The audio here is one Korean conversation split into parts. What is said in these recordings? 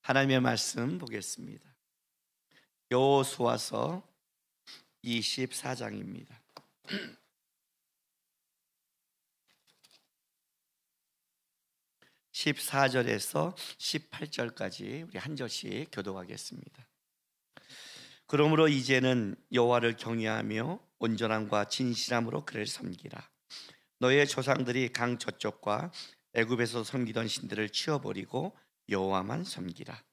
하나님의 말씀 보겠습니다. 여호수아서 24장입니다. 14절에서 18절까지 우리 한 절씩 교독하겠습니다. 그러므로 이제는 여호와를 경외하며 온전함과 진실함으로 그를 섬기라. 너의 조상들이 강 저쪽과 애굽에서 섬기던 신들을 치워버리고 여호와만 섬기라.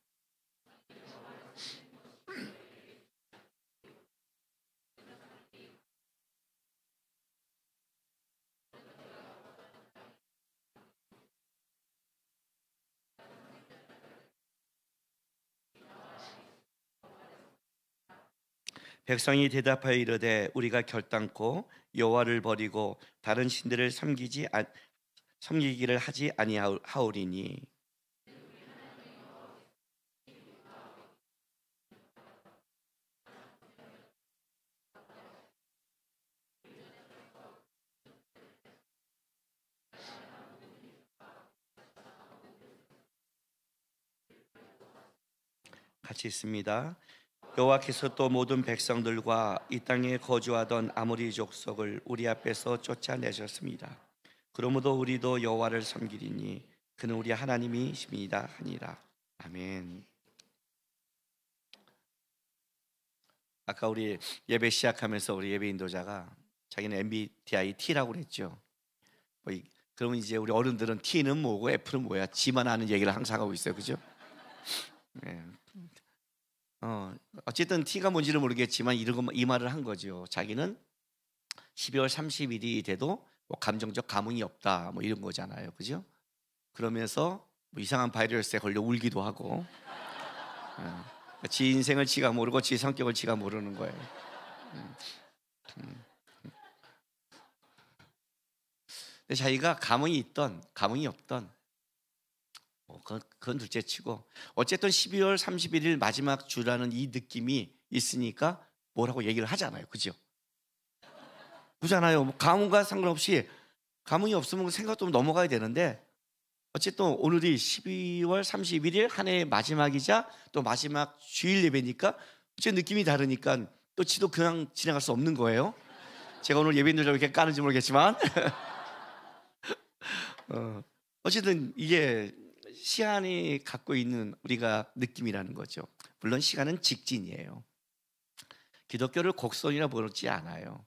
백성이 대답하여 이르되 우리가 결단코 여호와를 버리고 다른 신들을 섬기기를 하지 아니하오리니 같이 있습니다. 여호와께서 또 모든 백성들과 이 땅에 거주하던 아모리 족속을 우리 앞에서 쫓아내셨습니다. 그러므로 우리도 여호와를 섬기리니 그는 우리 하나님이십니다 하니라. 아멘. 아까 우리 예배 시작하면서 우리 예배 인도자가 자기는 MBTI T라고 그랬죠. 그러면 이제 우리 어른들은 T는 뭐고 F는 뭐야? 지만 아는 얘기를 항상 하고 있어요, 그죠? 네. 어쨌든 T가 뭔지는 모르겠지만 이 말을 한 거죠. 자기는 12월 30일이 돼도 뭐 감정적 감흥이 없다, 뭐 이런 거잖아요, 그죠? 그러면서 뭐 이상한 바이러스에 걸려 울기도 하고, 지 인생을 지가 모르고 지 성격을 지가 모르는 거예요. 근데 자기가 감흥이 있던 감흥이 없던 그건 둘째치고 어쨌든 12월 31일 마지막 주라는 이 느낌이 있으니까 뭐라고 얘기를 하잖아요, 그죠? 그잖아요. 뭐 감흥과 상관없이 감흥이 없으면 생각도 넘어가야 되는데 어쨌든 오늘이 12월 31일 한 해의 마지막이자 또 마지막 주일 예배니까 어째 느낌이 다르니까 또 지도 그냥 지나갈 수 없는 거예요. 제가 오늘 예배인들 이렇게 까는지 모르겠지만 어쨌든 이게 시간이 갖고 있는 우리가 느낌이라는 거죠. 물론 시간은 직진이에요. 기독교를 곡선이라 부르지 않아요.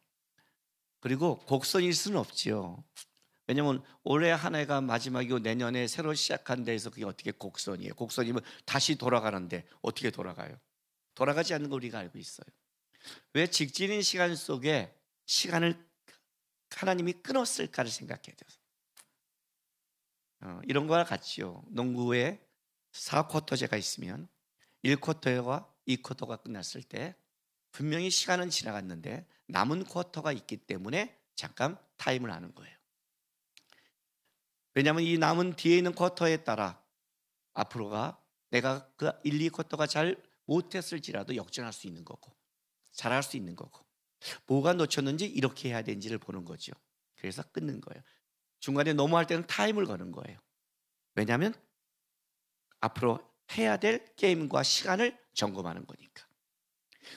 그리고 곡선일 수는 없지요. 왜냐하면 올해 한 해가 마지막이고 내년에 새로 시작한 데에서 그게 어떻게 곡선이에요? 곡선이면 다시 돌아가는데 어떻게 돌아가요? 돌아가지 않는 거 우리가 알고 있어요. 왜 직진인 시간 속에 시간을 하나님이 끊었을까를 생각해야 돼요. 이런 거와 같지요. 농구에 4쿼터제가 있으면 1쿼터와 2쿼터가 끝났을 때 분명히 시간은 지나갔는데 남은 쿼터가 있기 때문에 잠깐 타임을 하는 거예요. 왜냐하면 이 남은 뒤에 있는 쿼터에 따라 앞으로가 내가 그 1, 2쿼터가 잘 못했을지라도 역전할 수 있는 거고 잘할 수 있는 거고 뭐가 놓쳤는지 이렇게 해야 되는지를 보는 거죠. 그래서 끊는 거예요. 중간에 넘어갈 때는 타임을 거는 거예요. 왜냐하면 앞으로 해야 될 게임과 시간을 점검하는 거니까.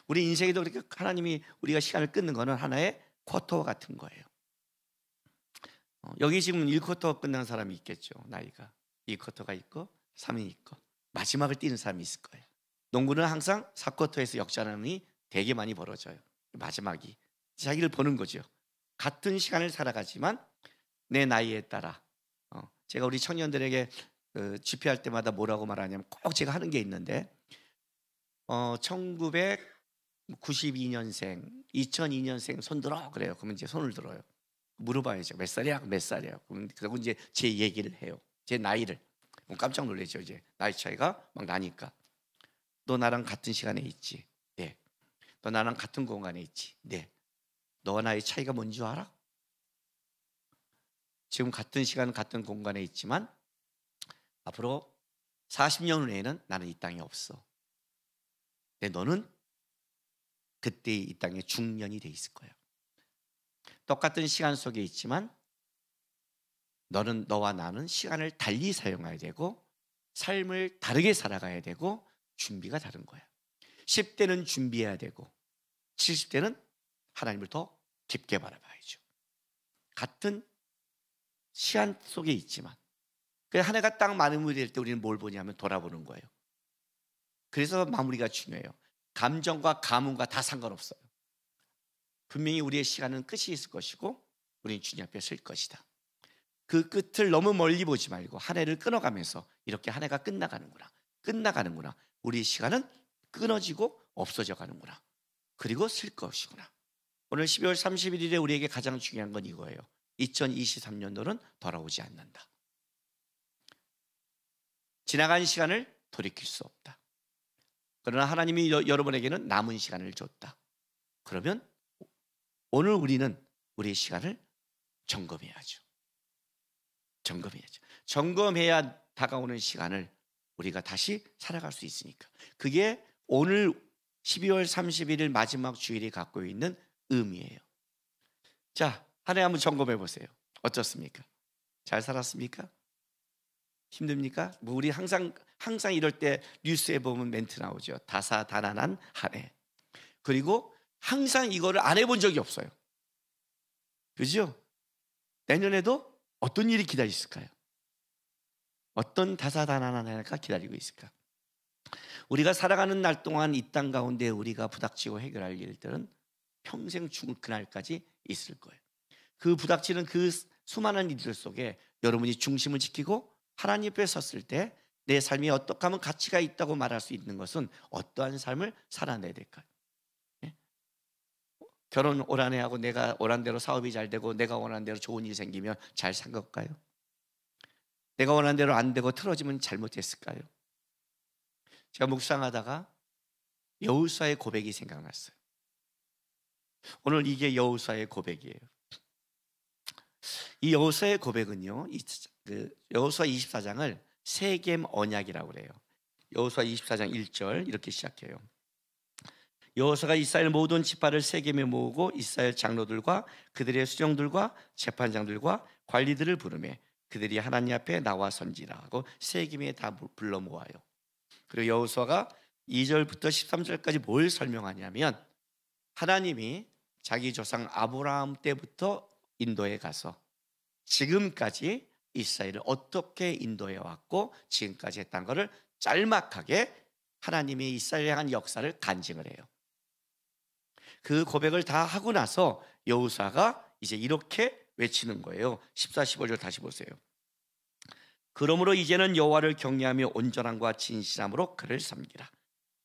우리 인생에도 그렇게 하나님이 우리가 시간을 끊는 거는 하나의 쿼터와 같은 거예요. 여기 지금 1쿼터 끝난 사람이 있겠죠. 나이가 2쿼터가 있고 3이 있고 마지막을 뛰는 사람이 있을 거예요. 농구는 항상 4쿼터에서 역전함이 되게 많이 벌어져요. 마지막이 자기를 보는 거죠. 같은 시간을 살아가지만 내 나이에 따라 제가 우리 청년들에게 집회할 때마다 뭐라고 말하냐면 꼭 제가 하는 게 있는데 1992년생, 2002년생 손 들어 그래요. 그러면 이제 손을 들어요. 물어봐야죠. 몇 살이야? 몇 살이야? 그리고 이제 제 얘기를 해요. 제 나이를. 깜짝 놀라죠. 이제 나이 차이가 막 나니까. 너 나랑 같은 시간에 있지? 네. 너 나랑 같은 공간에 있지? 네. 너와 나의 차이가 뭔지 알아? 지금 같은 시간 같은 공간에 있지만 앞으로 40년 후에는 나는 이 땅에 없어. 근데 너는 그때 이 땅에 중년이 돼 있을 거야. 똑같은 시간 속에 있지만 너와 나는 시간을 달리 사용해야 되고 삶을 다르게 살아가야 되고 준비가 다른 거야. 10대는 준비해야 되고 70대는 하나님을 더 깊게 바라봐야죠. 같은 시간 속에 있지만 한 해가 딱 마무리 될 때 우리는 뭘 보냐면 돌아보는 거예요. 그래서 마무리가 중요해요. 감정과 감흥과 다 상관없어요. 분명히 우리의 시간은 끝이 있을 것이고 우리는 주님 앞에 설 것이다. 그 끝을 너무 멀리 보지 말고 한 해를 끊어가면서 이렇게 한 해가 끝나가는구나. 우리의 시간은 끊어지고 없어져 가는구나. 그리고 쓸 것이구나. 오늘 12월 31일에 우리에게 가장 중요한 건 이거예요. 2023년도는 돌아오지 않는다. 지나간 시간을 돌이킬 수 없다. 그러나 하나님이 여러분에게는 남은 시간을 줬다. 그러면 오늘 우리는 우리의 시간을 점검해야죠. 점검해야 다가오는 시간을 우리가 다시 살아갈 수 있으니까. 그게 오늘 12월 31일 마지막 주일이 갖고 있는 의미예요. 자, 한 해 한번 점검해 보세요. 어떻습니까? 잘 살았습니까? 힘듭니까? 뭐 우리 항상 이럴 때 뉴스에 보면 멘트 나오죠. 다사다난한 한 해. 그리고 항상 이거를 안 해본 적이 없어요. 그죠? 내년에도 어떤 일이 기다려 있을까요? 어떤 다사다난한 해가 기다리고 있을까? 우리가 살아가는 날 동안 이 땅 가운데 우리가 부닥치고 해결할 일들은 평생 죽을 그날까지 있을 거예요. 그 부닥치는 그 수많은 일들 속에 여러분이 중심을 지키고 하나님 앞에 섰을 때 내 삶이 어떻게 하면 가치가 있다고 말할 수 있는 것은 어떠한 삶을 살아내야 될까요? 예? 결혼 오란해 하고 내가 원하는 대로 사업이 잘 되고 내가 원하는 대로 좋은 일이 생기면 잘 산 걸까요? 내가 원하는 대로 안 되고 틀어지면 잘못했을까요? 제가 묵상하다가 여호수아의 고백이 생각났어요. 오늘 이게 여호수아의 고백이에요. 이 여호수아의 고백은요, 여호수아 24장을 세겜 언약이라고 그래요. 여호수아 24장 1절 이렇게 시작해요. 여호수아가 이스라엘 모든 지파를 세겜에 모으고 이스라엘 장로들과 그들의 수령들과 재판장들과 관리들을 부르매 그들이 하나님 앞에 나와 선지라 하고 세겜에 다 불러 모아요. 그리고 여호수아가 2절부터 13절까지 뭘 설명하냐면 하나님이 자기 조상 아브라함 때부터 인도에 가서 지금까지 이스라엘을 어떻게 인도해 왔고 지금까지 했던 것을 짤막하게 하나님이 이스라엘에 향한 역사를 간증을 해요. 그 고백을 다 하고 나서 여호수아가 이제 이렇게 외치는 거예요. 14, 15절 다시 보세요. 그러므로 이제는 여호와를 경외하며 온전함과 진실함으로 그를 섬기라.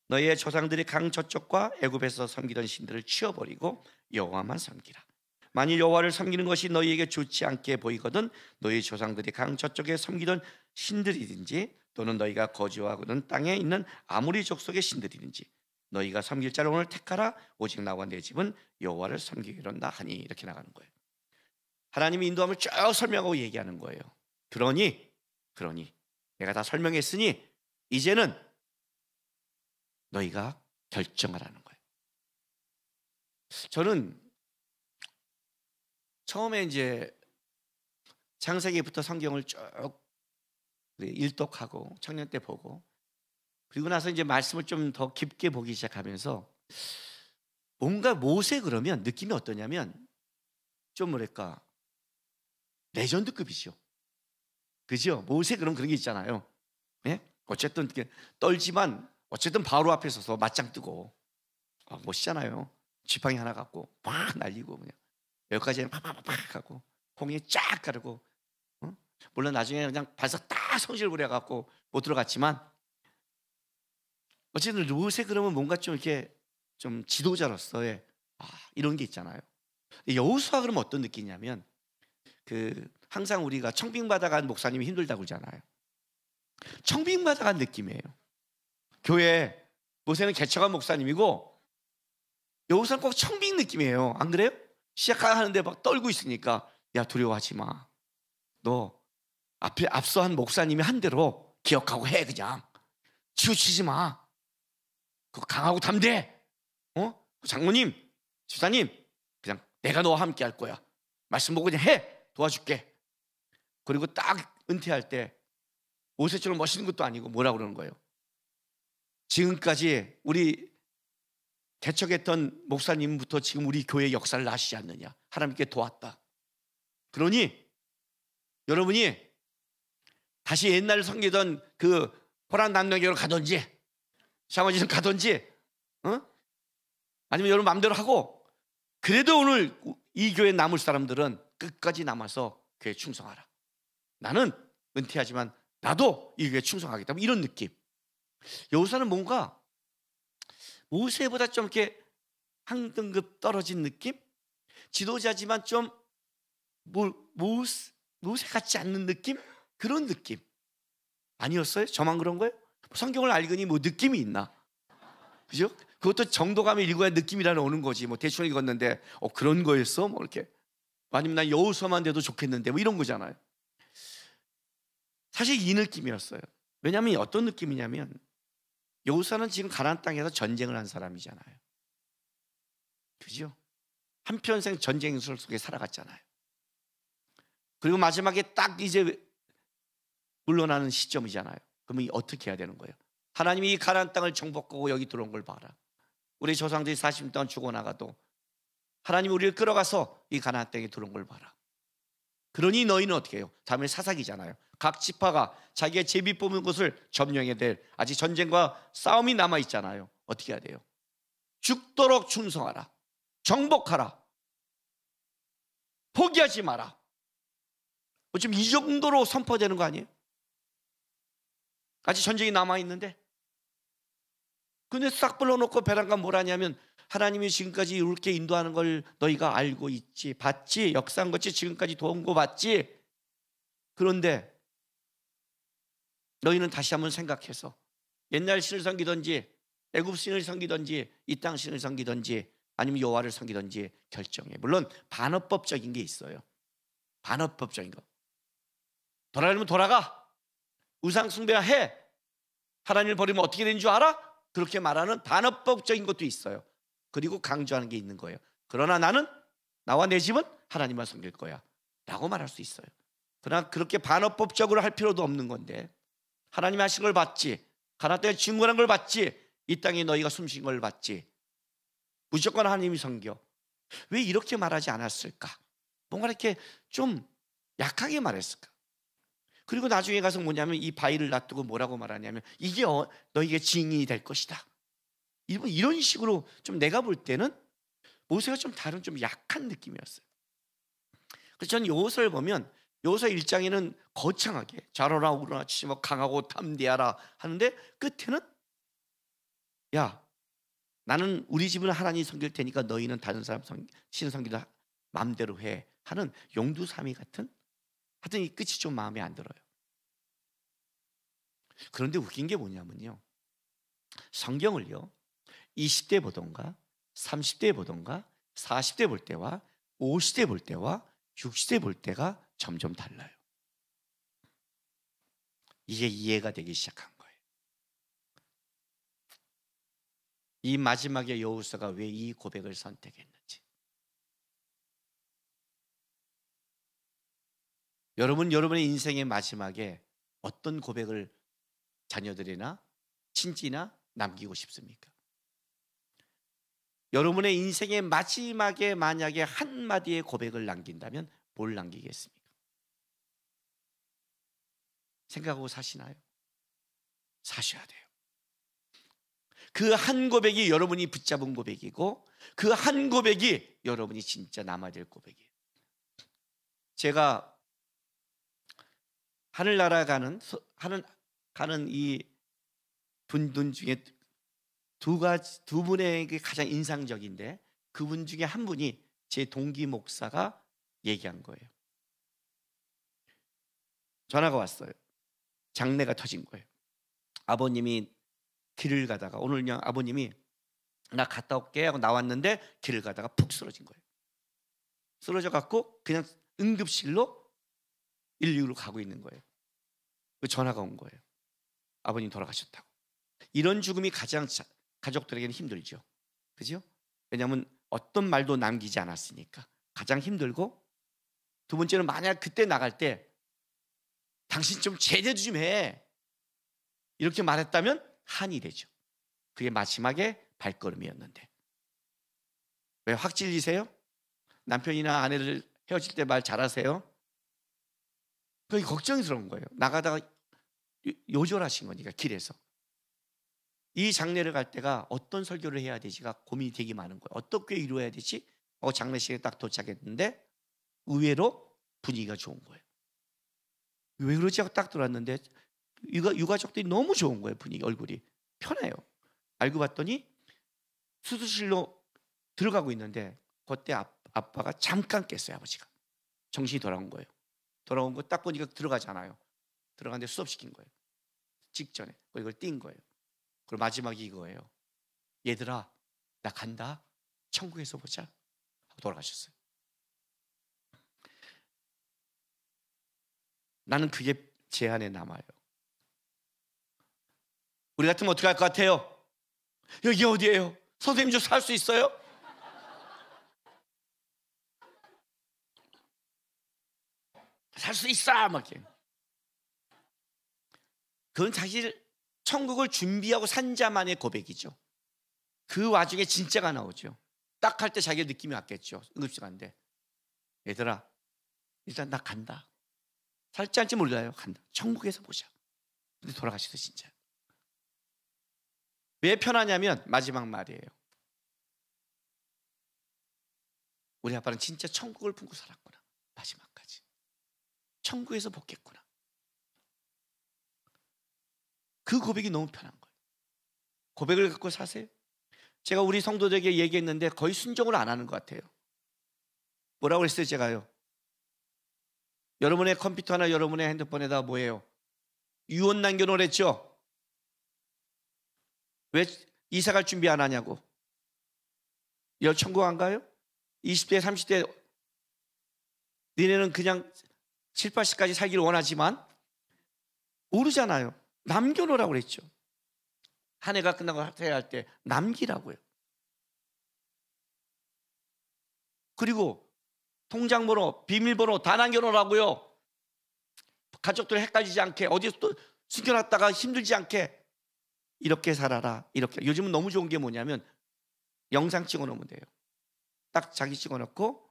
너희의 조상들이 강 저쪽과 애굽에서 섬기던 신들을 치워버리고 여호와만 섬기라. 만일 여호와를 섬기는 것이 너희에게 좋지 않게 보이거든 너희 조상들이 강 저쪽에 섬기던 신들이든지 또는 너희가 거주하고는 땅에 있는 아무리 족속의 신들이든지 너희가 섬길 자를 오늘 택하라. 오직 나와 내 집은 여호와를 섬기기로다 하니. 이렇게 나가는 거예요. 하나님이 인도함을 쭉 설명하고 얘기하는 거예요. 그러니 내가 다 설명했으니 이제는 너희가 결정하라는 거예요. 저는 처음에 이제 창세기부터 성경을 쭉 일독하고 청년 때 보고 그리고 나서 이제 말씀을 좀 더 깊게 보기 시작하면서 뭔가 모세 그러면 느낌이 어떠냐면 좀 뭐랄까 레전드급이죠. 그죠? 모세 그럼 그런 게 있잖아요. 예? 어쨌든 떨지만 어쨌든 바로 앞에 서서 맞짱 뜨고 멋있잖아요. 지팡이 하나 갖고 팍 날리고 그냥 여기까지는 팍팍팍 하고 홍에 쫙 가르고 물론 나중에 그냥 발석 딱 성질 부려갖고 못 들어갔지만 어쨌든 모세 그러면 뭔가 좀 이렇게 좀 지도자로서의 이런 게 있잖아요. 여호수아 그러면 어떤 느낌이냐면 항상 우리가 청빙받아간 목사님이 힘들다고 그러잖아요. 청빙받아간 느낌이에요. 교회 모세는 개척한 목사님이고 여호수아는 꼭 청빙 느낌이에요. 안 그래요? 시작하는데 막 떨고 있으니까 야 두려워하지 마. 너 앞서 한 목사님이 한 대로 기억하고 해. 그냥 치우치지 마. 그거 강하고 담대. 장모님, 집사님, 그냥 내가 너와 함께 할 거야. 말씀 보고 그냥 해. 도와줄게. 그리고 딱 은퇴할 때 모세처럼 멋있는 것도 아니고 뭐라 그러는 거예요? 지금까지 우리 개척했던 목사님부터 지금 우리 교회 역사를 아시지 않느냐? 하나님께 도왔다. 그러니 여러분이 다시 옛날 섬기던 그 호란 남녀교로 가든지 샤머지는 가든지 아니면 여러분 마음대로 하고, 그래도 오늘 이 교회에 남을 사람들은 끝까지 남아서 교회에 충성하라. 나는 은퇴하지만 나도 이 교회에 충성하겠다. 이런 느낌. 여호수아는 뭔가 모세보다 좀 이렇게 한 등급 떨어진 느낌? 지도자지만 좀 모세 같지 않는 느낌? 그런 느낌 아니었어요? 저만 그런 거예요? 성경을 알거니 뭐 느낌이 있나? 그죠? 그것도 정도감이 읽어야 느낌이라는 오는 거지. 뭐 대충 읽었는데 그런 거였어? 뭐 이렇게. 아니면 난 여호수아만 돼도 좋겠는데 뭐 이런 거잖아요. 사실 이 느낌이었어요. 왜냐하면 어떤 느낌이냐면 여호수아는 지금 가나안 땅에서 전쟁을 한 사람이잖아요. 그죠? 한평생 전쟁 속에 살아갔잖아요. 그리고 마지막에 딱 이제 물러나는 시점이잖아요. 그러면 어떻게 해야 되는 거예요? 하나님이 이 가나안 땅을 정복하고 여기 들어온 걸 봐라. 우리 조상들이 40년 동안 죽어나가도 하나님이 우리를 끌어가서 이 가나안 땅에 들어온 걸 봐라. 그러니 너희는 어떻게 해요? 다음에 사사기잖아요. 각 지파가 자기가 제비 뽑은 것을 점령해야 될, 아직 전쟁과 싸움이 남아있잖아요. 어떻게 해야 돼요? 죽도록 충성하라. 정복하라. 포기하지 마라. 지금 이 정도로 선포되는 거 아니에요? 아직 전쟁이 남아있는데. 근데 싹 불러놓고 베란간 뭘 하냐면 하나님이 지금까지 이렇게 인도하는 걸 너희가 알고 있지, 봤지, 역사한 것이 지금까지 도운 거 봤지. 그런데 너희는 다시 한번 생각해서 옛날 신을 섬기든지 애굽 신을 섬기든지 이 땅 신을 섬기든지 아니면 여호와를 섬기든지 결정해. 물론 반어법적인 게 있어요. 반어법적인 거. 돌아가려면 돌아가. 우상 숭배해. 하나님을 버리면 어떻게 되는 줄 알아? 그렇게 말하는 반어법적인 것도 있어요. 그리고 강조하는 게 있는 거예요. 그러나 나는, 나와 내 집은 하나님만 섬길 거야 라고 말할 수 있어요. 그러나 그렇게 반어법적으로 할 필요도 없는 건데, 하나님이 하신 걸 봤지, 가나안 땅에 증거한 걸 봤지, 이 땅에 너희가 숨쉰 걸 봤지, 무조건 하나님이 섬겨. 왜 이렇게 말하지 않았을까? 뭔가 이렇게 좀 약하게 말했을까? 그리고 나중에 가서 뭐냐면 이 바위를 놔두고 뭐라고 말하냐면 이게 너희에게 증인이 될 것이다. 이런 식으로 좀 내가 볼 때는 모세가 좀 다른, 좀 약한 느낌이었어요. 그래서 저는 여호수아를 보면 여호수아 1장에는 거창하게 잘하라 우러나 치시며 강하고 담대하라 하는데 끝에는 야, 나는 우리 집은 하나님 섬길 테니까 너희는 다른 사람 신 섬기다 마음대로 해 하는 용두사미 같은, 하여튼 이 끝이 좀 마음에 안 들어요. 그런데 웃긴 게 뭐냐면요, 성경을요 20대 보던가 30대 보던가 40대 볼 때와 50대 볼 때와 60대 볼 때가 점점 달라요. 이게 이해가 되기 시작한 거예요. 이 마지막에 여호수아가 왜 이 고백을 선택했는지. 여러분의 인생의 마지막에 어떤 고백을 자녀들이나 친지나 남기고 싶습니까? 여러분의 인생의 마지막에 만약에 한마디의 고백을 남긴다면 뭘 남기겠습니까? 생각하고 사시나요? 사셔야 돼요. 그 한 고백이 여러분이 붙잡은 고백이고 그 한 고백이 여러분이 진짜 남아야 될 고백이에요. 제가 하늘나라 가는 이 분들 중에 두 분에게 가장 인상적인데, 그분 중에 한 분이 제 동기 목사가 얘기한 거예요. 전화가 왔어요. 장례가 터진 거예요. 아버님이 길을 가다가, 오늘 그냥 아버님이 나 갔다 올게 하고 나왔는데 길을 가다가 푹 쓰러진 거예요. 쓰러져 갖고 그냥 응급실로 119로 가고 있는 거예요. 그 전화가 온 거예요. 아버님 돌아가셨다고. 이런 죽음이 가장 가족들에게는 힘들죠. 그죠? 왜냐하면 어떤 말도 남기지 않았으니까 가장 힘들고, 두 번째는 만약 그때 나갈 때 당신 좀 제대로 좀 해. 이렇게 말했다면 한이 되죠. 그게 마지막에 발걸음이었는데. 왜 확 찔리세요? 남편이나 아내를 헤어질 때 말 잘하세요? 그게 걱정스러운 거예요. 나가다가 요절하신 거니까 길에서. 이 장례를 갈 때가 어떤 설교를 해야 되지가 고민이 되게 많은 거예요. 어떻게 이루어야 되지? 장례식에 딱 도착했는데 의외로 분위기가 좋은 거예요. 왜 그러지 하고 딱 들어왔는데 유가족들이 너무 좋은 거예요. 분위기, 얼굴이 편해요. 알고 봤더니 수술실로 들어가고 있는데 그때 아빠가 잠깐 깼어요. 아버지가 정신이 돌아온 거예요. 돌아온 거 딱 보니까 들어가잖아요. 들어갔는데 수업시킨 거예요. 직전에 이걸 띈 거예요. 그리고 마지막이 이거예요. 얘들아, 나 간다. 천국에서 보자 하고 돌아가셨어요. 나는 그게 제 안에 남아요. 우리 같으면 어떻게 할 것 같아요? 여기 어디예요? 선생님 좀 살 수 있어요? 살 수 있어! 막 이렇게. 그건 사실 천국을 준비하고 산 자만의 고백이죠. 그 와중에 진짜가 나오죠. 딱 할 때 자기 느낌이 왔겠죠. 응급실간데 얘들아, 일단 나 간다. 살지 않지 몰라요. 간다. 천국에서 보자. 근데 돌아가시죠. 진짜. 왜 편하냐면 마지막 말이에요. 우리 아빠는 진짜 천국을 품고 살았구나. 마지막까지. 천국에서 복겠구나. 그 고백이 너무 편한 거예요. 고백을 갖고 사세요. 제가 우리 성도들에게 얘기했는데 거의 순종을 안 하는 것 같아요. 뭐라고 그랬어요? 제가요. 여러분의 컴퓨터나 여러분의 핸드폰에다 뭐예요? 유언 남겨놓으랬죠? 왜 이사갈 준비 안 하냐고. 여 천국 안 가요? 20대 30대 니네는 그냥 7, 80까지 살기를 원하지만 모르잖아요. 남겨놓으라고 그랬죠. 한 해가 끝나고 하퇴할 때 남기라고요. 그리고 통장번호, 비밀번호 다 남겨놓으라고요. 가족들 헷갈리지 않게, 어디서 또 숨겨놨다가 힘들지 않게. 이렇게 살아라. 이렇게. 요즘은 너무 좋은 게 뭐냐면 영상 찍어놓으면 돼요. 딱 자기 찍어놓고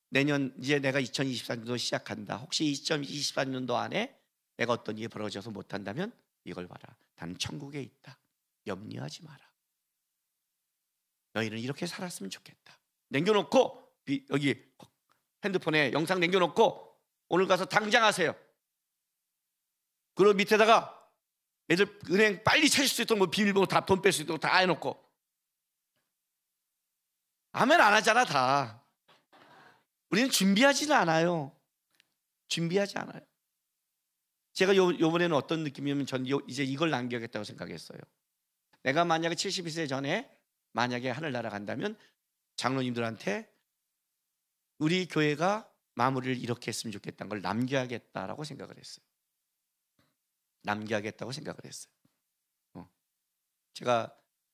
내년 이제 내가 2024년도 시작한다. 혹시 2024년도 안에 내가 어떤 일이 벌어져서 못한다면 이걸 봐라. 나는 천국에 있다. 염려하지 마라. 너희는 이렇게 살았으면 좋겠다. 남겨놓고 여기 핸드폰에 영상 남겨놓고 오늘 가서 당장 하세요. 그리고 밑에다가 애들 은행 빨리 찾을 수 있도록 뭐 비밀번호 다 돈 뺄 수 있도록 다 해놓고. 아멘 안 하잖아 다. 우리는 준비하지는 않아요. 준비하지 않아요. 제가 요번에는 어떤 느낌이냐면 전 이제 이걸 남겨야겠다고 생각했어요. 내가 만약에 72세 전에 만약에 하늘 날아간다면 장로님들한테 우리 교회가 마무리를 이렇게 했으면 좋겠다는 걸 남겨야겠다라고 생각을 했어요. 남겨야겠다고 생각을 했어요. 제가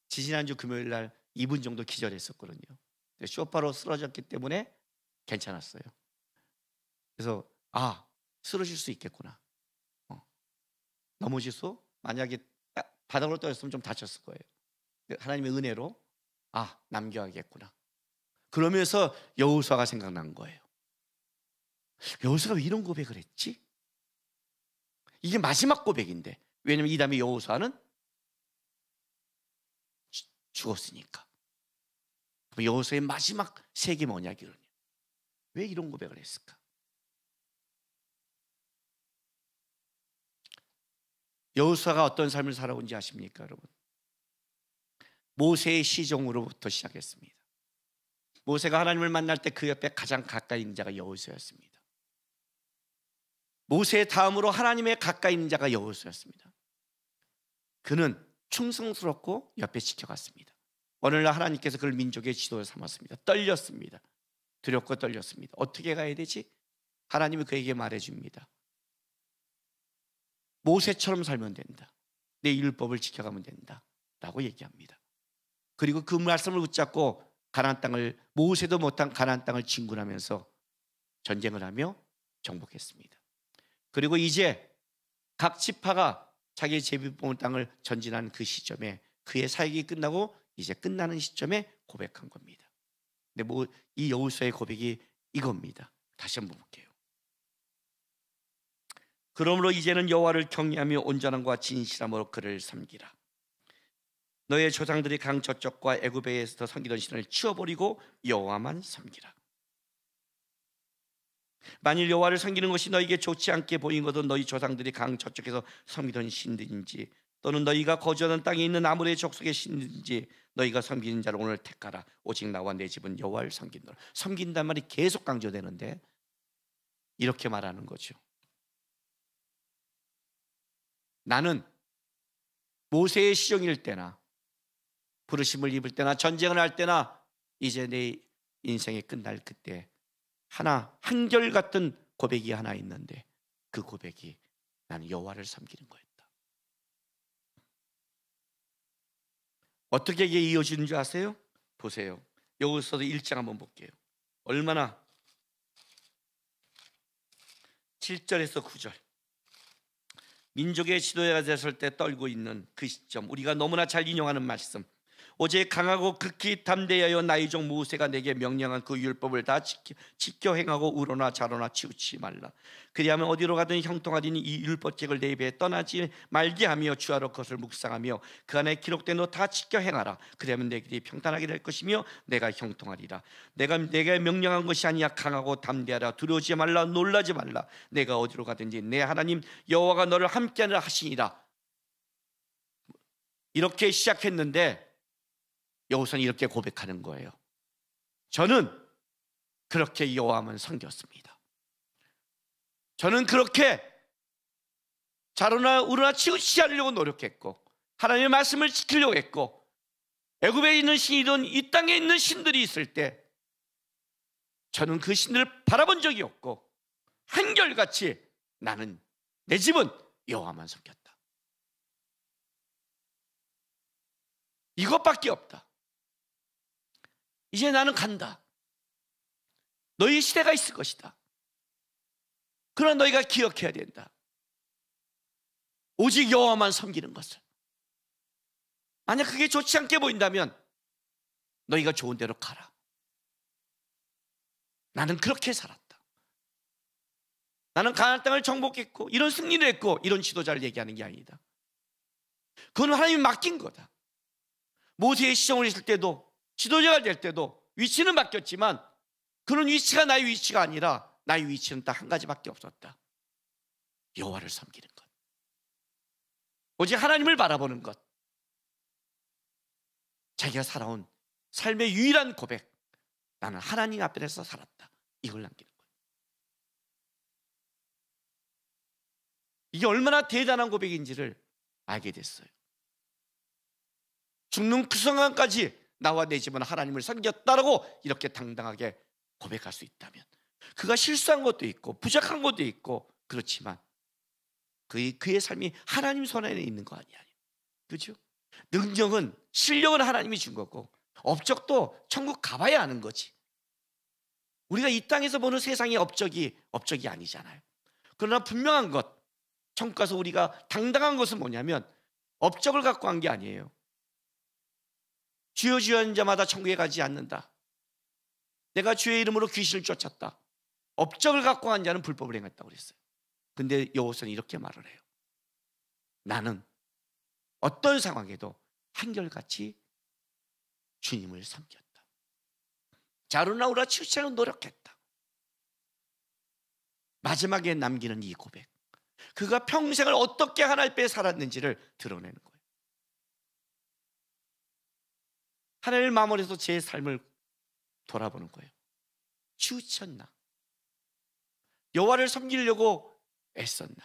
지지난주 금요일 날 2분 정도 기절했었거든요. 쇼파로 쓰러졌기 때문에 괜찮았어요. 그래서 쓰러질 수 있겠구나. 넘어지소 만약에 바닥으로 떨어졌으면 좀 다쳤을 거예요. 하나님의 은혜로 남겨야겠구나. 그러면서 여호수아가 생각난 거예요. 여호수아가 왜 이런 고백을 했지? 이게 마지막 고백인데. 왜냐면 이 다음에 여호수아는 죽었으니까. 그럼 여호수아의 마지막 색이 뭐냐 기로냐. 왜 이런 고백을 했을까? 여호수아가 어떤 삶을 살아온지 아십니까, 여러분? 모세의 시종으로부터 시작했습니다. 모세가 하나님을 만날 때 그 옆에 가장 가까이 있는 자가 여호수아였습니다. 모세의 다음으로 하나님의 가까이 있는 자가 여호수아였습니다. 그는 충성스럽고 옆에 지켜갔습니다. 어느 날 하나님께서 그를 민족의 지도를 삼았습니다. 떨렸습니다. 두렵고 떨렸습니다. 어떻게 가야 되지? 하나님이 그에게 말해줍니다. 모세처럼 살면 된다. 내 율법을 지켜가면 된다 라고 얘기합니다. 그리고 그 말씀을 붙잡고 가나안 땅을, 모세도 못한 가나안 땅을 진군하면서 전쟁을 하며 정복했습니다. 그리고 이제 각 지파가 자기의 제비 뽑은 땅을 전진하는 그 시점에, 그의 사역이 끝나고 이제 끝나는 시점에 고백한 겁니다. 근데 이 여호수아의 고백이 이겁니다. 다시 한번 볼게요. 그러므로 이제는 여호와를 경외하며 온전함과 진실함으로 그를 섬기라. 너의 조상들이 강 저쪽과 애굽에서 섬기던 신을 치워버리고 여호와만 섬기라. 만일 여호와를 섬기는 것이 너에게 좋지 않게 보인 것은 너희 조상들이 강 저쪽에서 섬기던 신들인지, 또는 너희가 거주하는 땅에 있는 아모레 족속의 신들인지 너희가 섬기는 자를 오늘 택하라. 오직 나와 내 집은 여호와를 섬긴다. 섬긴단 말이 계속 강조되는데 이렇게 말하는 거죠. 나는 모세의 시종일 때나 부르심을 입을 때나 전쟁을 할 때나 이제 내 인생이 끝날 그때 한결같은 고백이 하나 있는데, 그 고백이 나는 여호와를 섬기는 거였다. 어떻게 이게 이어지는 줄 아세요? 보세요. 여기서도 1장 한번 볼게요. 얼마나 7절에서 9절. 민족의 지도자가 됐을 때 떨고 있는 그 시점, 우리가 너무나 잘 인용하는 말씀. 오직 강하고 극히 담대하여 나의 종 모세가 내게 명령한 그 율법을 다 지켜 행하고 우로나 좌로나 치우치지 말라. 그리하면 어디로 가든 형통하리니 이 율법책을 내 입에 떠나지 말게 하며 주야로 그것을 묵상하며 그 안에 기록된 것 다 지켜 행하라. 그리하면 내 길이 평탄하게 될 것이며 내가 형통하리라. 내가 명령한 것이 아니야. 강하고 담대하라. 두려워하지 말라. 놀라지 말라. 내가 어디로 가든지 내 하나님 여호와가 너를 함께하리라 하시니라. 이렇게 시작했는데 여호수아는 이렇게 고백하는 거예요. 저는 그렇게 여호와만 섬겼습니다. 저는 그렇게 좌로나 우로나 치우치지 않으려고 노력했고, 하나님의 말씀을 지키려고 했고, 애굽에 있는 신이든 이 땅에 있는 신들이 있을 때 저는 그 신들을 바라본 적이 없고, 한결같이 나는, 내 집은 여호와만 섬겼다. 이것밖에 없다. 이제 나는 간다. 너희 시대가 있을 것이다. 그러나 너희가 기억해야 된다. 오직 여호와만 섬기는 것을. 만약 그게 좋지 않게 보인다면 너희가 좋은 대로 가라. 나는 그렇게 살았다. 나는 가나안 땅을 정복했고 이런 승리를 했고, 이런 지도자를 얘기하는 게 아니다. 그건 하나님이 맡긴 거다. 모세의 시종을 했을 때도, 지도자가 될 때도 위치는 바뀌었지만 그런 위치가 나의 위치가 아니라 나의 위치는 딱 한 가지밖에 없었다. 여호와를 섬기는 것, 오직 하나님을 바라보는 것. 자기가 살아온 삶의 유일한 고백, 나는 하나님 앞에서 살았다. 이걸 남기는 거예요. 이게 얼마나 대단한 고백인지를 알게 됐어요. 죽는 그 순간까지 나와 내 집은 하나님을 섬겼다라고 이렇게 당당하게 고백할 수 있다면, 그가 실수한 것도 있고 부족한 것도 있고 그렇지만 그의 삶이 하나님 손 안에 있는 거 아니야. 그렇죠? 능력은, 실력은 하나님이 준 거고, 업적도 천국 가봐야 하는 거지. 우리가 이 땅에서 보는 세상의 업적이 아니잖아요. 그러나 분명한 것, 천국 가서 우리가 당당한 것은 뭐냐면 업적을 갖고 한 게 아니에요. 주여 주여 하는 자마다 천국에 가지 않는다. 내가 주의 이름으로 귀신을 쫓았다. 업적을 갖고 한 자는 불법을 행했다고 그랬어요. 근데 여호수아는 이렇게 말을 해요. 나는 어떤 상황에도 한결같이 주님을 섬겼다. 자루나 우라 치우치지 않고 노력했다. 마지막에 남기는 이 고백, 그가 평생을 어떻게 하나님 앞에 살았는지를 드러내는 거예요. 하나님을 마무리해서 제 삶을 돌아보는 거예요. 치우쳤나? 여호와를 섬기려고 애썼나?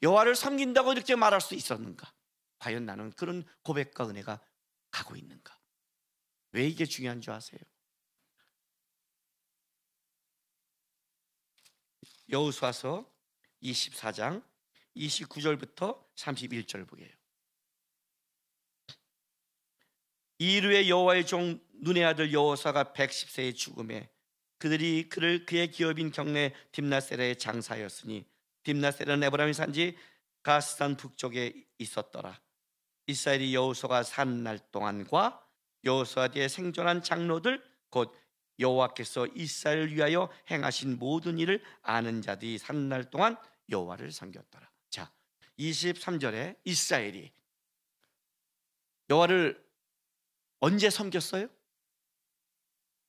여호와를 섬긴다고 이렇게 말할 수 있었는가? 과연 나는 그런 고백과 은혜가 가고 있는가? 왜 이게 중요한 줄 아세요? 여호수아서 24장 29절부터 31절 보게요. 이르에 여호와의 종 눈의 아들 여호수아가 110세의 죽음에 그들이 그의 기업인 경내 딥나세라에 장사하였으니, 딥나세라는 에브라임의 산지 가스산 북쪽에 있었더라. 이스라엘이 여호수아가 산 날 동안과 여호수아 뒤에 생존한 장로들 곧 여호와께서 이스라엘을 위하여 행하신 모든 일을 아는 자들이 산 날 동안 여호와를 섬겼더라. 자, 23절에 이스라엘이 여호와를 언제 섬겼어요?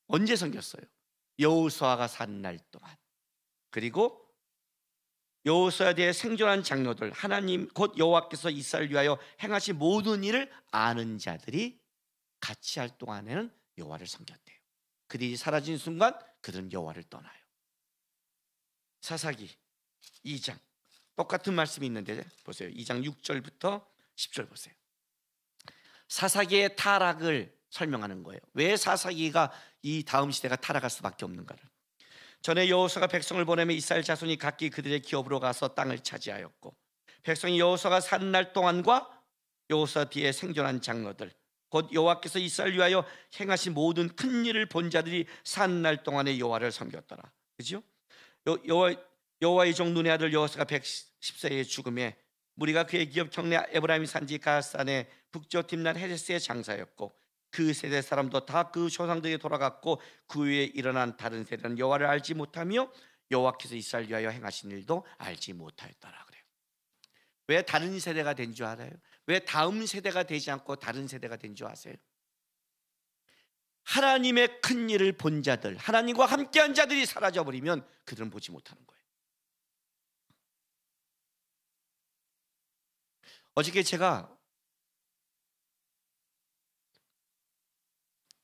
언제 섬겼어요? 여호수아가 산 날 동안. 그리고 여호수아 뒤에 생존한 장로들, 하나님 곧 여호와께서 이스라엘을 위하여 행하신 모든 일을 아는 자들이 같이 할 동안에는 여호와를 섬겼대요. 그들이 사라진 순간 그들은 여호와를 떠나요. 사사기 2장 똑같은 말씀이 있는데 보세요. 2장 6절부터 10절 보세요. 사사기의 타락을 설명하는 거예요. 왜 사사기가 이 다음 시대가 타락할 수밖에 없는가를. 전에 여호수아가 백성을 보내며 이스라엘 자손이 각기 그들의 기업으로 가서 땅을 차지하였고, 백성이 여호수아가 산 날 동안과 여호수아 뒤에 생존한 장로들 곧 여호와께서 이스라엘 위하여 행하신 모든 큰 일을 본 자들이 산 날 동안에 여호와를 섬겼더라. 그죠? 여호와의 종 눈의 아들 여호수아가 110세의 죽음에 무리가 그의 기업 경내 에브라임 산지 가산의 북쪽 딥난 헤레스의 장사였고, 그 세대 사람도 다 그 조상들에게 돌아갔고, 그 위에 일어난 다른 세대는 여호와를 알지 못하며 여호와께서 이스라엘 위하여 행하신 일도 알지 못하였더라. 그래요. 왜 다른 세대가 된 줄 알아요? 왜 다음 세대가 되지 않고 다른 세대가 된 줄 아세요? 하나님의 큰 일을 본 자들, 하나님과 함께한 자들이 사라져버리면 그들은 보지 못하는 거예요. 어저께 제가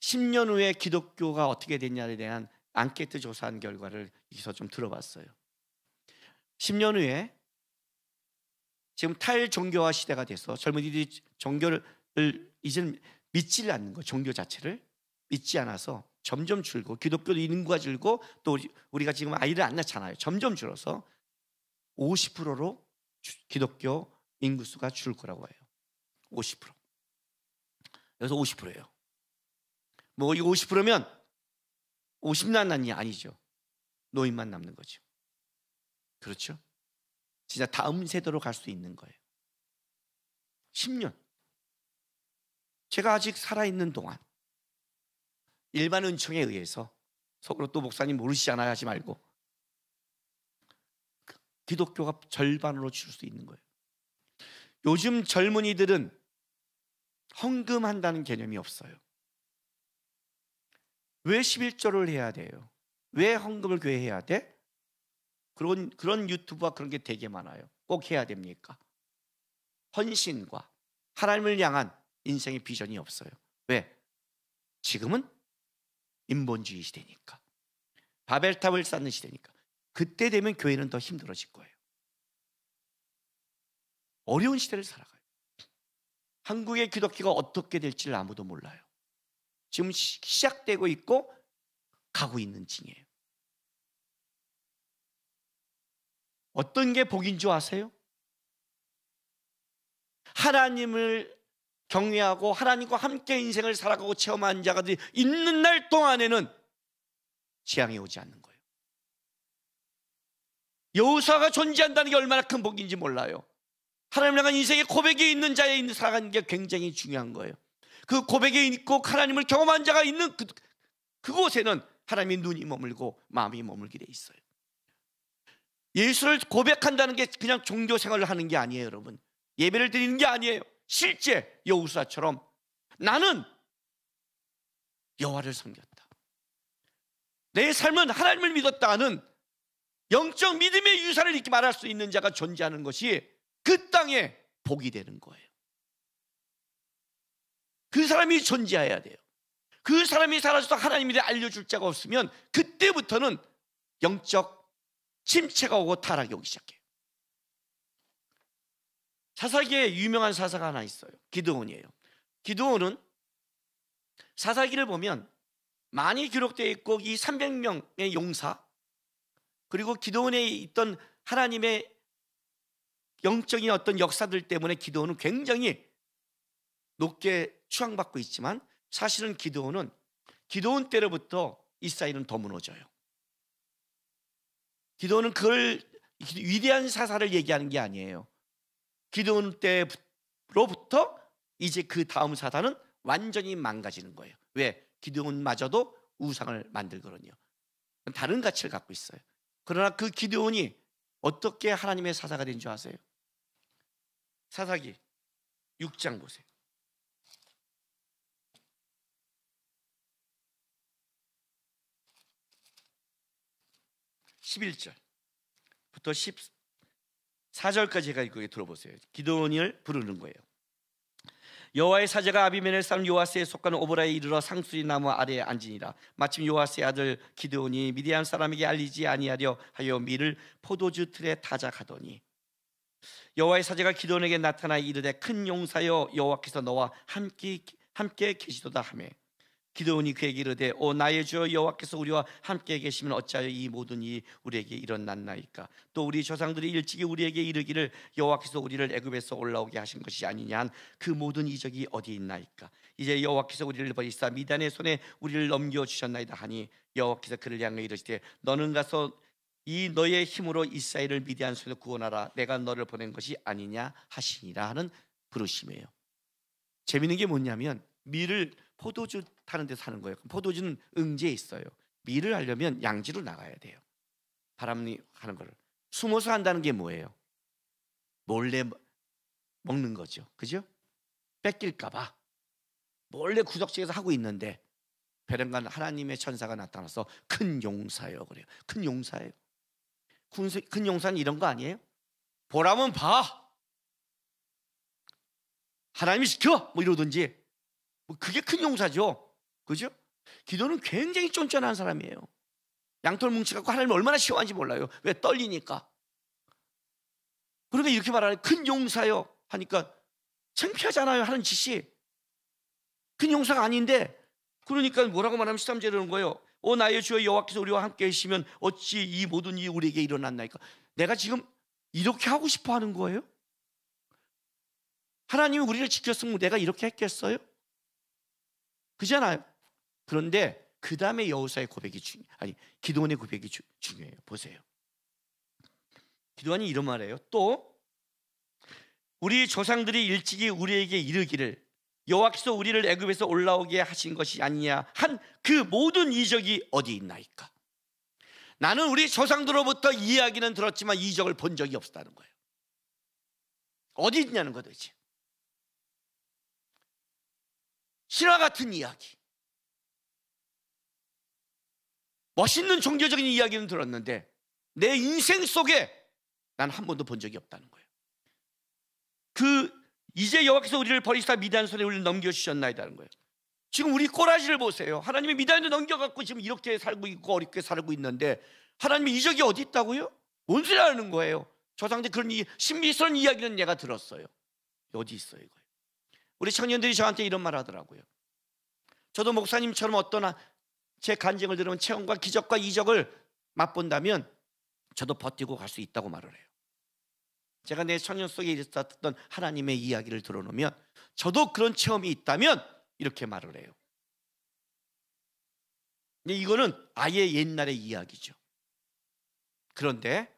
10년 후에 기독교가 어떻게 됐냐에 대한 앙케이트 조사한 결과를 여기서 좀 들어봤어요. 10년 후에 지금 탈종교화 시대가 돼서 젊은이들이 종교를 이제는 믿지를 않는 거예요. 종교 자체를 믿지 않아서 점점 줄고, 기독교 인구가 줄고, 또 우리가 지금 아이를 안 낳잖아요. 점점 줄어서 50%로 기독교 인구수가 줄 거라고 해요. 50%. 여기서 50%예요. 뭐 이 50%면 50만 남이 아니죠. 노인만 남는 거죠. 그렇죠? 진짜 다음 세대로 갈 수 있는 거예요. 10년. 제가 아직 살아있는 동안 일반 은총에 의해서, 속으로 또 목사님 모르시잖아요 하지 말고, 기독교가 절반으로 줄 수 있는 거예요. 요즘 젊은이들은 헌금한다는 개념이 없어요. 왜 11조를 해야 돼요? 왜 헌금을 교회에 해야 돼? 그런 유튜브와 그런 게 되게 많아요. 꼭 해야 됩니까? 헌신과 하나님을 향한 인생의 비전이 없어요. 왜? 지금은 인본주의 시대니까, 바벨탑을 쌓는 시대니까. 그때 되면 교회는 더 힘들어질 거예요. 어려운 시대를 살아가요. 한국의 기독교가 어떻게 될지를 아무도 몰라요. 지금 시작되고 있고 가고 있는 중이에요. 어떤 게 복인 줄 아세요? 하나님을 경외하고 하나님과 함께 인생을 살아가고 체험한 자가 있는 날 동안에는 재앙이 오지 않는 거예요. 여호수아가 존재한다는 게 얼마나 큰 복인지 몰라요. 하나님을 향한 인생의 고백이 있는 자에 살아가는 게 굉장히 중요한 거예요. 그 고백에 있고 하나님을 경험한 자가 있는 그곳에는 하나님의 눈이 머물고 마음이 머물게 돼 있어요. 예수를 고백한다는 게 그냥 종교 생활을 하는 게 아니에요, 여러분. 예배를 드리는 게 아니에요. 실제 여호수아처럼 나는 여호와를 섬겼다, 내 삶은 하나님을 믿었다 하는 영적 믿음의 유산을 이렇게 말할 수 있는 자가 존재하는 것이 그 땅에 복이 되는 거예요. 그 사람이 존재해야 돼요. 그 사람이 사라져서 하나님이 알려줄 자가 없으면 그때부터는 영적 침체가 오고 타락이 오기 시작해요. 사사기에 유명한 사사가 하나 있어요. 기드온이에요. 기드온은 사사기를 보면 많이 기록되어 있고, 이 300명의 용사, 그리고 기드온에 있던 하나님의 영적인 어떤 역사들 때문에 기드온은 굉장히 높게 추앙받고 있지만, 사실은 기드온 때로부터 이스라엘은 더 무너져요. 기드온은 그걸 위대한 사사를 얘기하는 게 아니에요. 기드온 때로부터 이제 그 다음 사단은 완전히 망가지는 거예요. 왜? 기드온마저도 우상을 만들거든요. 다른 가치를 갖고 있어요. 그러나 그 기드온이 어떻게 하나님의 사사가 된 줄 아세요? 사사기 6장 보세요. 11절부터 14절까지 제가 이거 들어보세요. 기드온을 부르는 거예요. 여호와의 사자가 아비멜렉 사람 요아스에 속하는 오보라에 이르러 상수리 나무 아래에 앉으니라. 마침 요아스의 아들 기드온이 미디안 사람에게 알리지 아니하려 하여 밀을 포도주 틀에 타자 가더니 여호와의 사자가 기드온에게 나타나 이르되 큰 용사여 여호와께서 너와 함께 계시도다 하매 기드온이 그에게 이르되 오 나의 주여 여호와께서 우리와 함께 계시면 어찌하여 이 모든 일이 우리에게 일어났나이까. 또 우리 조상들이 일찍이 우리에게 이르기를 여호와께서 우리를 애굽에서 올라오게 하신 것이 아니냐 한 그 모든 이적이 어디 있나이까. 이제 여호와께서 우리를 버리사 미단의 손에 우리를 넘겨주셨나이다 하니 여호와께서 그를 향하여 이르시되 너는 가서 이 너의 힘으로 이스라엘을 미디안 손에서 구원하라. 내가 너를 보낸 것이 아니냐 하시니라 하는 부르심이에요. 재미있는 게 뭐냐면 밀을 포도주 타는 데서 하는 거예요. 포도주는 응지에 있어요. 밀을 하려면 양지로 나가야 돼요. 바람이 하는 거를 숨어서 한다는 게 뭐예요? 몰래 먹는 거죠. 그죠? 뺏길까 봐 몰래 구석지에서 하고 있는데 베른간 하나님의 천사가 나타나서 큰 용사예요. 그래요. 큰 용사예요. 큰 용사는 이런 거 아니에요? 보라면 봐. 하나님이 시켜 뭐 이러든지 그게 큰 용사죠. 그죠? 기도는 굉장히 쫀쫀한 사람이에요. 양털 뭉치갖고 하나님 얼마나 시원한지 몰라요. 왜? 떨리니까. 그러니까 이렇게 말하는 큰 용사요 하니까 창피하잖아요. 하는 짓이 큰 용사가 아닌데 그러니까 뭐라고 말하면 13절에 이러는 거예요. 오 나의 주여 여호와께서 우리와 함께 계시면 어찌 이 모든 일이 우리에게 일어났나이까. 내가 지금 이렇게 하고 싶어 하는 거예요? 하나님이 우리를 지켰으면 내가 이렇게 했겠어요? 그잖아요. 그런데 그 다음에 여호사의 고백이 기드온의 고백이 중요해요. 보세요. 기드온이 이런 말이에요. 또 우리 조상들이 일찍이 우리에게 이르기를 여호와께서 우리를 애굽에서 올라오게 하신 것이 아니냐 한 그 모든 이적이 어디 있나이까. 나는 우리 조상들로부터 이야기는 들었지만 이적을 본 적이 없었다는 거예요. 어디 있냐는 거지. 신화 같은 이야기, 멋있는 종교적인 이야기는 들었는데 내 인생 속에 난 한 번도 본 적이 없다는 거예요. 이제 여호와께서 우리를 버리시다 미디안 손에 우리를 넘겨주셨나이다는 거예요. 지금 우리 꼬라지를 보세요. 하나님이 미디안에 넘겨갖고 지금 이렇게 살고 있고 어렵게 살고 있는데 하나님의 이적이 어디 있다고요? 뭔 소리 하는 거예요? 조상들 그런 신비스러운 이야기는 내가 들었어요. 어디 있어요 이거예요? 우리 청년들이 저한테 이런 말 하더라고요. 저도 목사님처럼 어떤 제 간증을 들으면 체험과 기적과 이적을 맛본다면 저도 버티고 갈 수 있다고 말을 해요. 제가 내 청년 속에 있었던 하나님의 이야기를 들어놓으면 저도 그런 체험이 있다면 이렇게 말을 해요. 근데 이거는 아예 옛날의 이야기죠. 그런데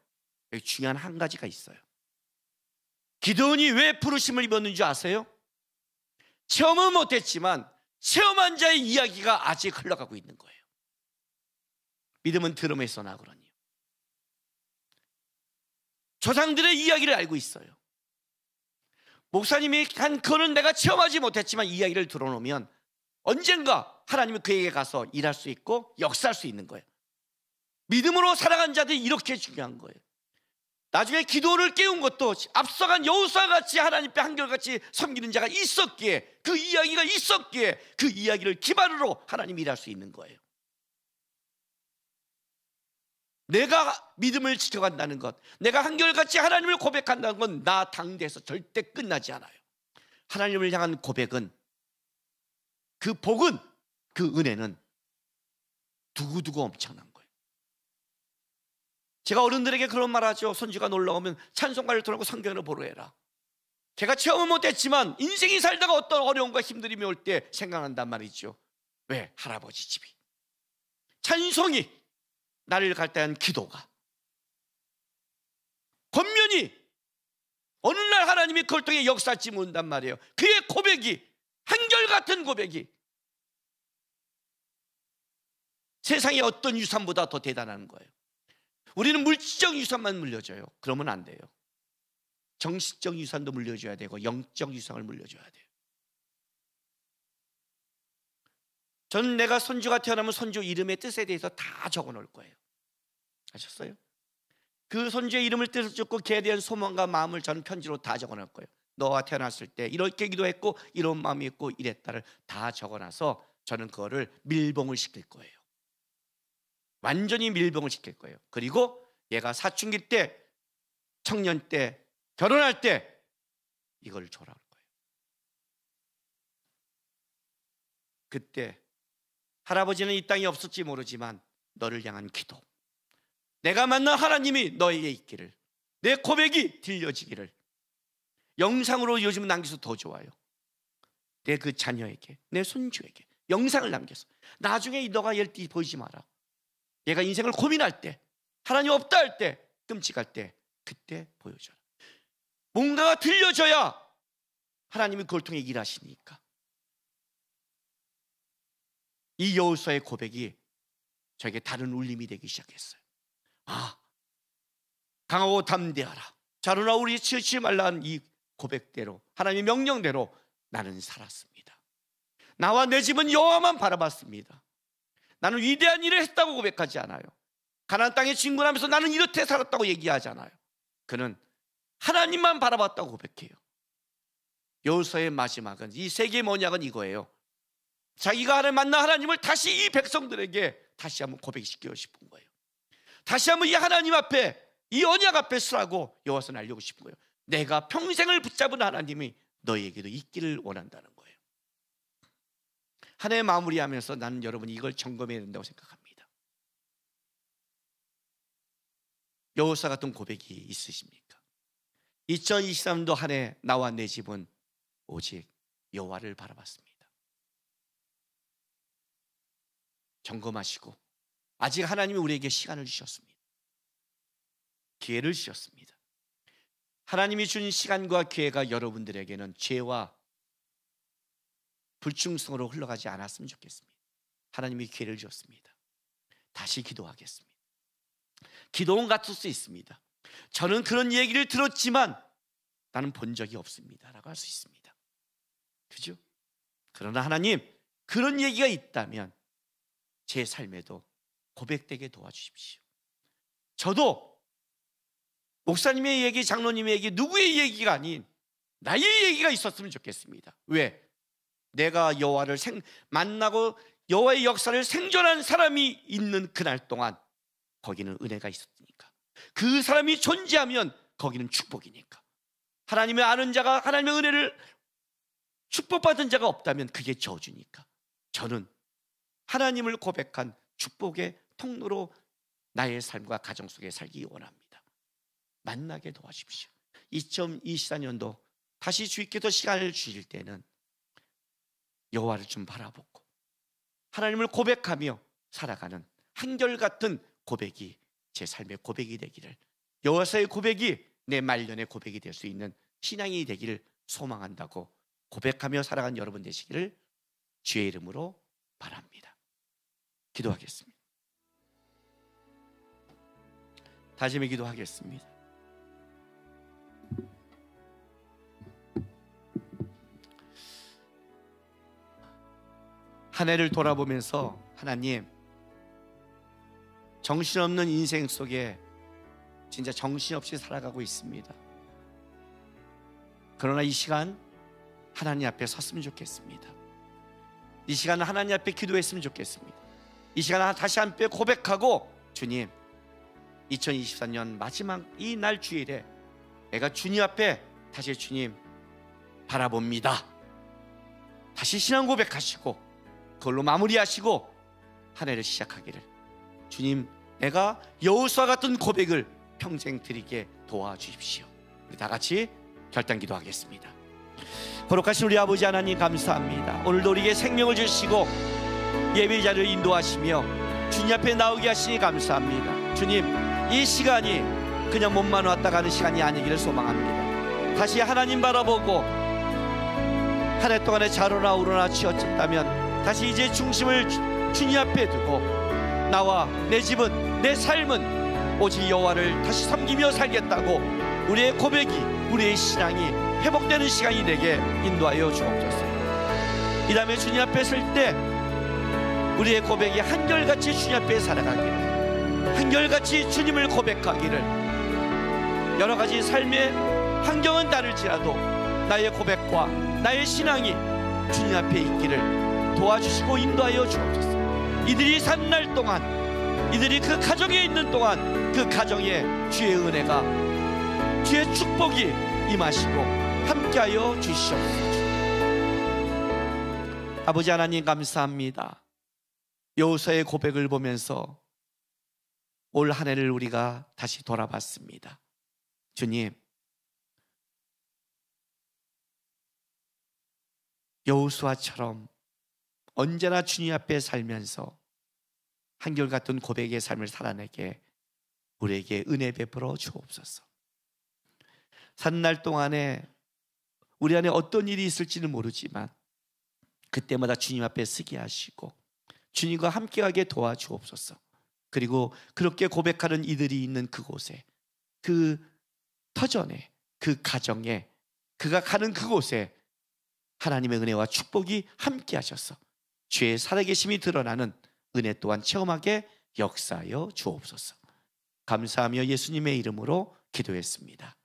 여기 중요한 한 가지가 있어요. 기드온이 왜 부르심을 입었는지 아세요? 체험은 못했지만 체험한 자의 이야기가 아직 흘러가고 있는 거예요. 믿음은 들음에서 나거든요. 조상들의 이야기를 알고 있어요. 목사님이 한 그거는 내가 체험하지 못했지만 이야기를 들어놓으면 언젠가 하나님은 그에게 가서 일할 수 있고 역사할 수 있는 거예요. 믿음으로 살아간 자들이 이렇게 중요한 거예요. 나중에 기도를 깨운 것도 앞서간 여호수아 같이 하나님께 한결같이 섬기는 자가 있었기에, 그 이야기가 있었기에 그 이야기를 기반으로 하나님이 일할 수 있는 거예요. 내가 믿음을 지켜간다는 것, 내가 한결같이 하나님을 고백한다는 건 나 당대에서 절대 끝나지 않아요. 하나님을 향한 고백은, 그 복은, 그 은혜는 두고두고 엄청난 거예요. 제가 어른들에게 그런 말 하죠. 손주가 놀러 오면 찬송가를 틀어놓고 성경을 보러 해라. 제가 체험은 못했지만 인생이 살다가 어떤 어려움과 힘듦이 올 때 생각난단 말이죠. 왜? 할아버지 집이, 찬송이, 나를 갈 때 한 기도가, 권면이 어느 날 하나님이 그걸 통해 역사할지 모른단 말이에요. 그의 고백이, 한결같은 고백이 세상의 어떤 유산보다 더 대단한 거예요. 우리는 물질적 유산만 물려줘요. 그러면 안 돼요. 정신적 유산도 물려줘야 되고 영적 유산을 물려줘야 돼요. 저는 내가 손주가 태어나면 손주 이름의 뜻에 대해서 다 적어놓을 거예요. 아셨어요? 그 손주의 이름을 뜻을 적고 그에 대한 소망과 마음을 저는 편지로 다 적어놓을 거예요. 너가 태어났을 때 이렇게 기도했고 이런 마음이 있고 이랬다를 다 적어놔서 저는 그거를 밀봉을 시킬 거예요. 완전히 밀봉을 시킬 거예요. 그리고 얘가 사춘기 때, 청년 때, 결혼할 때 이걸 줘라 할 거예요. 그때 할아버지는 이 땅에 없을지 모르지만 너를 향한 기도, 내가 만난 하나님이 너에게 있기를, 내 고백이 들려지기를 영상으로 요즘 남겨서 더 좋아요. 내 그 자녀에게, 내 손주에게 영상을 남겨서 나중에 너가 얘를 보이지 마라. 얘가 인생을 고민할 때, 하나님 없다 할 때, 끔찍할 때 그때 보여줘라. 뭔가가 들려져야 하나님이 그걸 통해 일하시니까. 이 여호수아의 고백이 저에게 다른 울림이 되기 시작했어요. 아, 강하고 담대하라, 자루나 우리 치우치 말라는 이 고백대로, 하나님의 명령대로 나는 살았습니다. 나와 내 집은 여호와만 바라봤습니다. 나는 위대한 일을 했다고 고백하지 않아요. 가나안 땅에 진군하면서 나는 이렇게 살았다고 얘기하지 않아요. 그는 하나님만 바라봤다고 고백해요. 여호수아의 마지막은, 이 세계의 언약은 이거예요. 자기가 만난 하나님을 다시 이 백성들에게 다시 한번 고백시키고 싶은 거예요. 다시 한번 이 하나님 앞에, 이 언약 앞에 서라고 여호와서는 알려고 싶은 거예요. 내가 평생을 붙잡은 하나님이 너희에게도 있기를 원한다는 거예요. 한 해 마무리하면서 나는 여러분이 이걸 점검해야 된다고 생각합니다. 여호수아 같은 고백이 있으십니까? 2023년도 한 해 나와 내 집은 오직 여호와를 바라봤습니다. 점검하시고, 아직 하나님이 우리에게 시간을 주셨습니다. 기회를 주셨습니다. 하나님이 준 시간과 기회가 여러분들에게는 죄와 불충성으로 흘러가지 않았으면 좋겠습니다. 하나님이 기회를 주셨습니다. 다시 기도하겠습니다. 기도는 같을 수 있습니다. 저는 그런 얘기를 들었지만 나는 본 적이 없습니다 라고 할 수 있습니다. 그죠? 그러나 하나님, 그런 얘기가 있다면 제 삶에도 고백되게 도와주십시오. 저도 목사님의 얘기, 장로님의 얘기, 누구의 얘기가 아닌 나의 얘기가 있었으면 좋겠습니다. 왜? 내가 여호와를 만나고 여호와의 역사를 생존한 사람이 있는 그날 동안 거기는 은혜가 있었으니까. 그 사람이 존재하면 거기는 축복이니까. 하나님의 아는 자가, 하나님의 은혜를 축복받은 자가 없다면 그게 저주니까. 저는 하나님을 고백한 축복의 통로로 나의 삶과 가정 속에 살기 원합니다. 만나게 도와주십시오. 2024년도 다시 주님께서 시간을 주실 때는 여호와를 좀 바라보고 하나님을 고백하며 살아가는 한결같은 고백이 제 삶의 고백이 되기를, 여호와의 고백이 내 말년의 고백이 될 수 있는 신앙이 되기를 소망한다고 고백하며 살아가는 여러분 되시기를 주의 이름으로 바랍니다. 기도하겠습니다. 다짐의 기도하겠습니다. 한 해를 돌아보면서 하나님, 정신없는 인생 속에 진짜 정신없이 살아가고 있습니다. 그러나 이 시간 하나님 앞에 섰으면 좋겠습니다. 이 시간 하나님 앞에 기도했으면 좋겠습니다. 이 시간 다시 한번 고백하고, 주님, 2024년 마지막 이 날 주일에 내가 주님 앞에 다시 주님 바라봅니다. 다시 신앙 고백하시고 그걸로 마무리하시고 한 해를 시작하기를, 주님, 내가 여호수아 같은 고백을 평생 드리게 도와주십시오. 우리 다 같이 결단 기도하겠습니다. 거룩하신 우리 아버지 하나님, 감사합니다. 오늘도 우리에게 생명을 주시고 예배자를 인도하시며 주님 앞에 나오게 하시니 감사합니다. 주님, 이 시간이 그냥 몸만 왔다 가는 시간이 아니기를 소망합니다. 다시 하나님 바라보고 한 해 동안의 자로나 우러나 치어쳤다면 다시 이제 중심을 주님 앞에 두고 나와 내 집은, 내 삶은 오직 여호와를 다시 섬기며 살겠다고 우리의 고백이, 우리의 신앙이 회복되는 시간이 되게 인도하여 주옵소서. 이 다음에 주님 앞에 설 때 우리의 고백이 한결같이 주님 앞에 살아가기를, 한결같이 주님을 고백하기를, 여러 가지 삶의 환경은 다를지라도 나의 고백과 나의 신앙이 주님 앞에 있기를 도와주시고 인도하여 주옵소서. 이들이 사는 날 동안, 이들이 그 가정에 있는 동안 그 가정에 주의 은혜가, 주의 축복이 임하시고 함께하여 주시옵소서. 아버지 하나님 감사합니다. 여호수아의 고백을 보면서 올 한 해를 우리가 다시 돌아봤습니다. 주님, 여호수아처럼 언제나 주님 앞에 살면서 한결같은 고백의 삶을 살아내게 우리에게 은혜 베풀어 주옵소서. 사는 날 동안에 우리 안에 어떤 일이 있을지는 모르지만 그때마다 주님 앞에 서게 하시고 주님과 함께하게 도와주옵소서. 그리고 그렇게 고백하는 이들이 있는 그곳에, 그 터전에, 그 가정에, 그가 가는 그곳에 하나님의 은혜와 축복이 함께 하셔서 주의 살아계심이 드러나는 은혜 또한 체험하게 역사하여 주옵소서. 감사하며 예수님의 이름으로 기도했습니다.